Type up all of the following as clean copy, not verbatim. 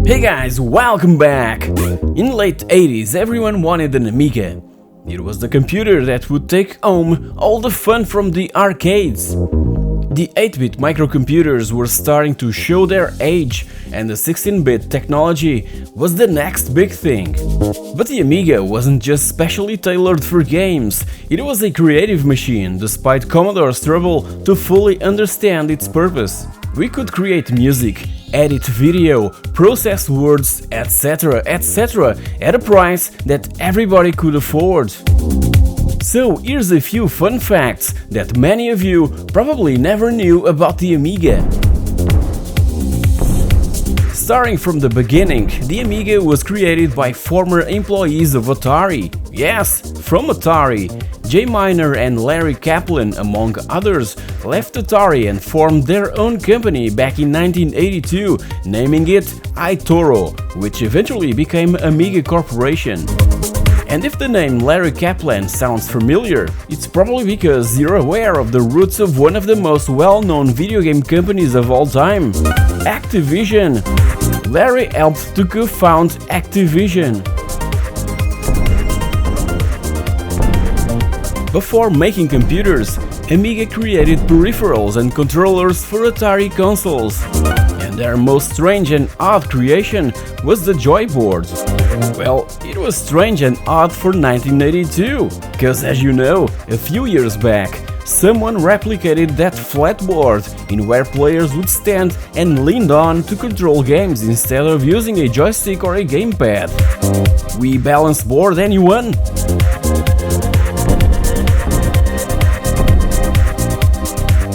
Hey guys, welcome back! In late 80s everyone wanted an Amiga. It was the computer that would take home all the fun from the arcades. The 8-bit microcomputers were starting to show their age, and the 16-bit technology was the next big thing. But the Amiga wasn't just specially tailored for games, it was a creative machine, despite Commodore's trouble to fully understand its purpose. We could create music, edit video, process words, etc, etc, at a price that everybody could afford. So here's a few fun facts that many of you probably never knew about the Amiga. Starting from the beginning, the Amiga was created by former employees of Atari. Yes, from Atari. Jay Miner and Larry Kaplan, among others, left Atari and formed their own company back in 1982, naming it iToro, which eventually became Amiga Corporation. And if the name Larry Kaplan sounds familiar, it's probably because you're aware of the roots of one of the most well-known video game companies of all time, Activision. Larry helped to co-found Activision. Before making computers, Amiga created peripherals and controllers for Atari consoles. And their most strange and odd creation was the Joyboard. Well, it was strange and odd for 1982, cause as you know, a few years back, someone replicated that flat board in where players would stand and lean on to control games instead of using a joystick or a gamepad. We balance board, anyone?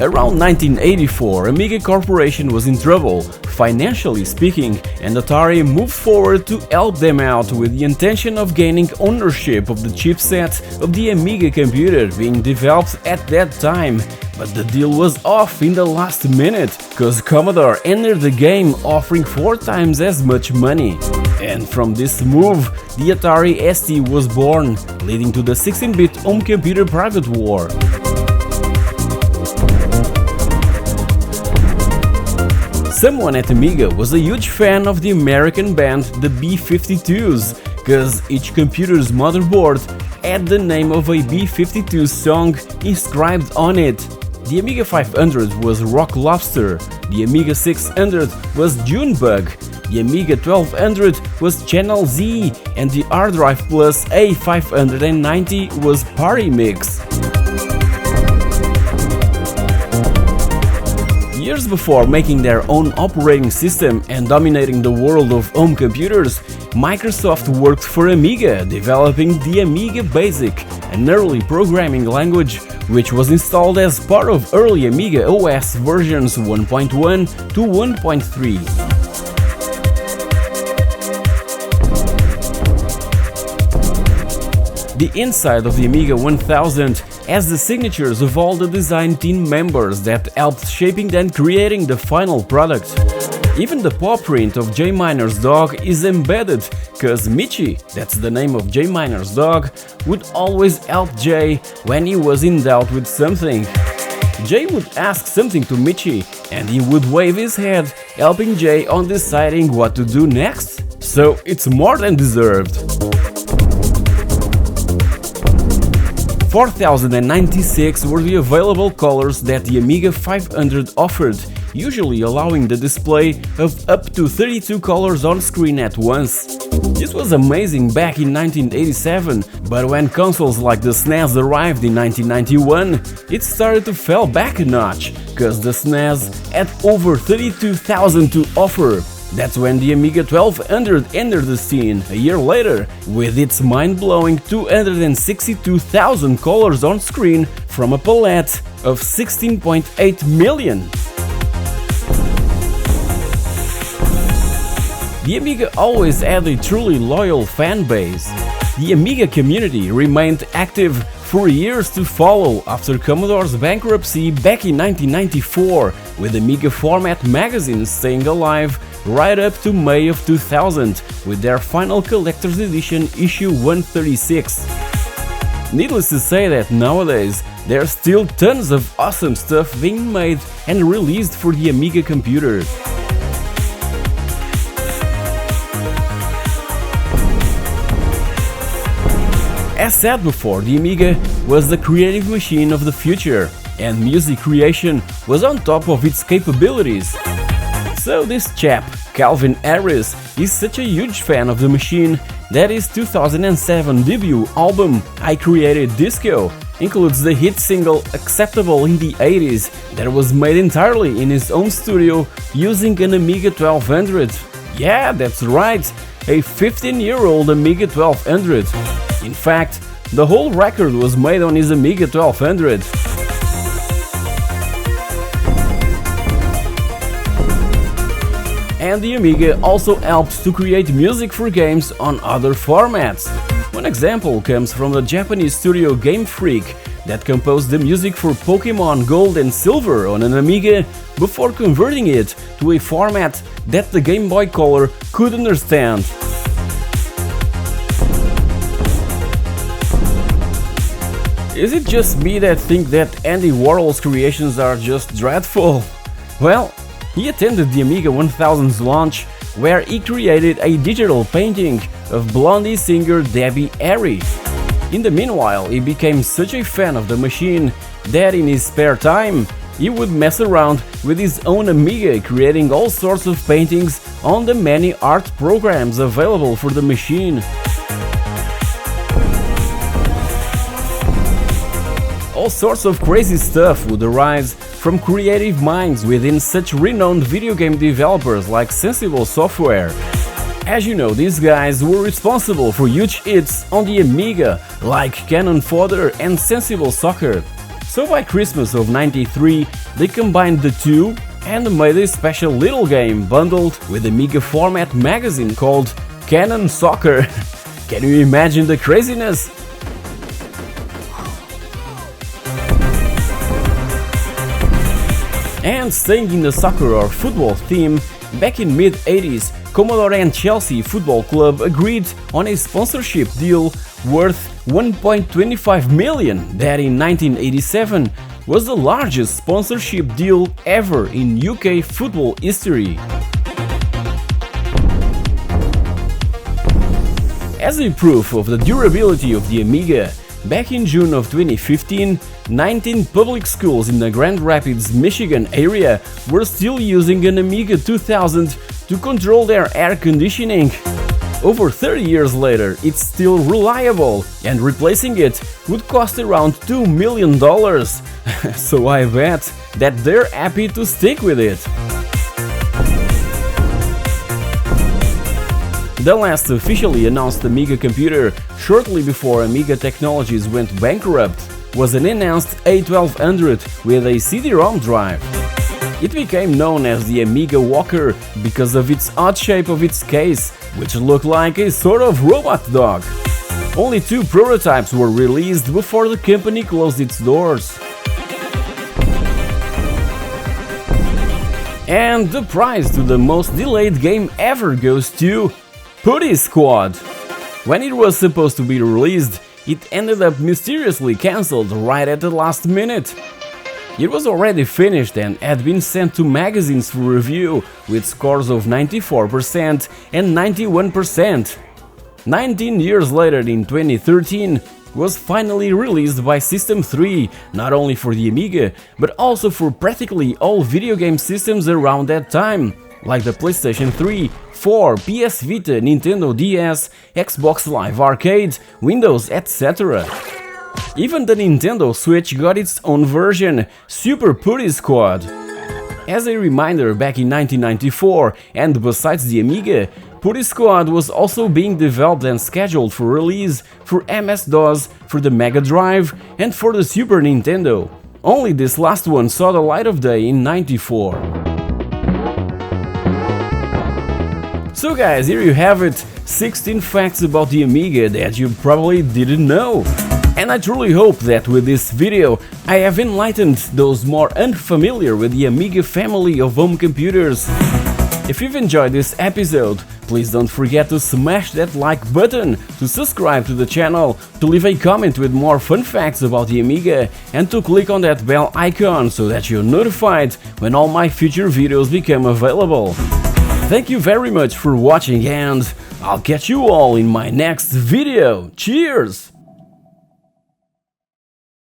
Around 1984, Amiga Corporation was in trouble, financially speaking, and Atari moved forward to help them out with the intention of gaining ownership of the chipset of the Amiga computer being developed at that time. But the deal was off in the last minute, cause Commodore entered the game offering 4 times as much money. And from this move, the Atari ST was born, leading to the 16-bit home computer private war. Someone at Amiga was a huge fan of the American band the B-52s, cause each computer's motherboard had the name of a B-52 song inscribed on it. The Amiga 500 was Rock Lobster, the Amiga 600 was Junebug, the Amiga 1200 was Channel Z, and the Hard Drive Plus A590 was Party Mix. Years before making their own operating system and dominating the world of home computers, Microsoft worked for Amiga, developing the Amiga Basic, an early programming language which was installed as part of early Amiga OS versions 1.1 to 1.3. The inside of the Amiga 1000 has the signatures of all the design team members that helped shaping and creating the final product. Even the paw print of Jay Miner's dog is embedded, cause Michi, that's the name of Jay Miner's dog, would always help Jay when he was in doubt with something. Jay would ask something to Michi and he would wave his head, helping Jay on deciding what to do next. So it's more than deserved. 4096 were the available colors that the Amiga 500 offered, usually allowing the display of up to 32 colors on screen at once. This was amazing back in 1987, but when consoles like the SNES arrived in 1991, it started to fall back a notch, cause the SNES had over 32,000 to offer. That's when the Amiga 1200 entered the scene a year later, with its mind-blowing 262,000 colors on screen from a palette of 16.8 million. The Amiga always had a truly loyal fan base. The Amiga community remained active for years to follow after Commodore's bankruptcy back in 1994, with Amiga format magazines staying alive right up to May of 2000 with their final collector's edition issue 136. Needless to say that nowadays there's still tons of awesome stuff being made and released for the Amiga computer. As said before, the Amiga was the creative machine of the future, and music creation was on top of its capabilities. So this chap, Calvin Harris, is such a huge fan of the machine that his 2007 debut album, I Created Disco, includes the hit single Acceptable in the 80s that was made entirely in his own studio using an Amiga 1200. Yeah, that's right, a 15-year-old Amiga 1200. In fact, the whole record was made on his Amiga 1200. And the Amiga also helped to create music for games on other formats. One example comes from the Japanese studio Game Freak that composed the music for Pokemon Gold and Silver on an Amiga before converting it to a format that the Game Boy Color could understand. Is it just me that think that Andy Warhol's creations are just dreadful? Well, he attended the Amiga 1000's launch, where he created a digital painting of Blondie singer Debbie Harry. In the meanwhile, he became such a fan of the machine that in his spare time, he would mess around with his own Amiga, creating all sorts of paintings on the many art programs available for the machine. All sorts of crazy stuff would arise from creative minds within such renowned video game developers like Sensible Software. As you know, these guys were responsible for huge hits on the Amiga like Canon Fodder and Sensible Soccer. So by Christmas of '93, they combined the two and made a special little game bundled with Amiga format magazine called Canon Soccer. Can you imagine the craziness? And staying in the soccer or football theme, back in mid-80s, Commodore and Chelsea Football Club agreed on a sponsorship deal worth 1.25 million that in 1987 was the largest sponsorship deal ever in UK football history. As a proof of the durability of the Amiga, back in June of 2015, 19 public schools in the Grand Rapids, Michigan area were still using an Amiga 2000 to control their air conditioning. Over 30 years later, it's still reliable, and replacing it would cost around $2 million. So I bet that they're happy to stick with it. The last officially announced Amiga computer, shortly before Amiga Technologies went bankrupt, was an enhanced A1200 with a CD-ROM drive. It became known as the Amiga Walker because of its odd shape of its case, which looked like a sort of robot dog. Only 2 prototypes were released before the company closed its doors. And the prize to the most delayed game ever goes to Putty Squad. When it was supposed to be released, it ended up mysteriously cancelled right at the last minute. It was already finished and had been sent to magazines for review with scores of 94% and 91%. 19 years later, in 2013, was finally released by System 3, not only for the Amiga, but also for practically all video game systems around that time, like the PlayStation 3, 4, PS Vita, Nintendo DS, Xbox Live Arcade, Windows, etc. Even the Nintendo Switch got its own version, Super Putty Squad. As a reminder, back in 1994, and besides the Amiga, Putty Squad was also being developed and scheduled for release for MS-DOS, for the Mega Drive, and for the Super Nintendo. Only this last one saw the light of day in '94. So guys, here you have it, 16 facts about the Amiga that you probably didn't know. And I truly hope that with this video I have enlightened those more unfamiliar with the Amiga family of home computers. If you've enjoyed this episode, please don't forget to smash that like button, to subscribe to the channel, to leave a comment with more fun facts about the Amiga, and to click on that bell icon so that you're notified when all my future videos become available. Thank you very much for watching, and I'll catch you all in my next video. Cheers!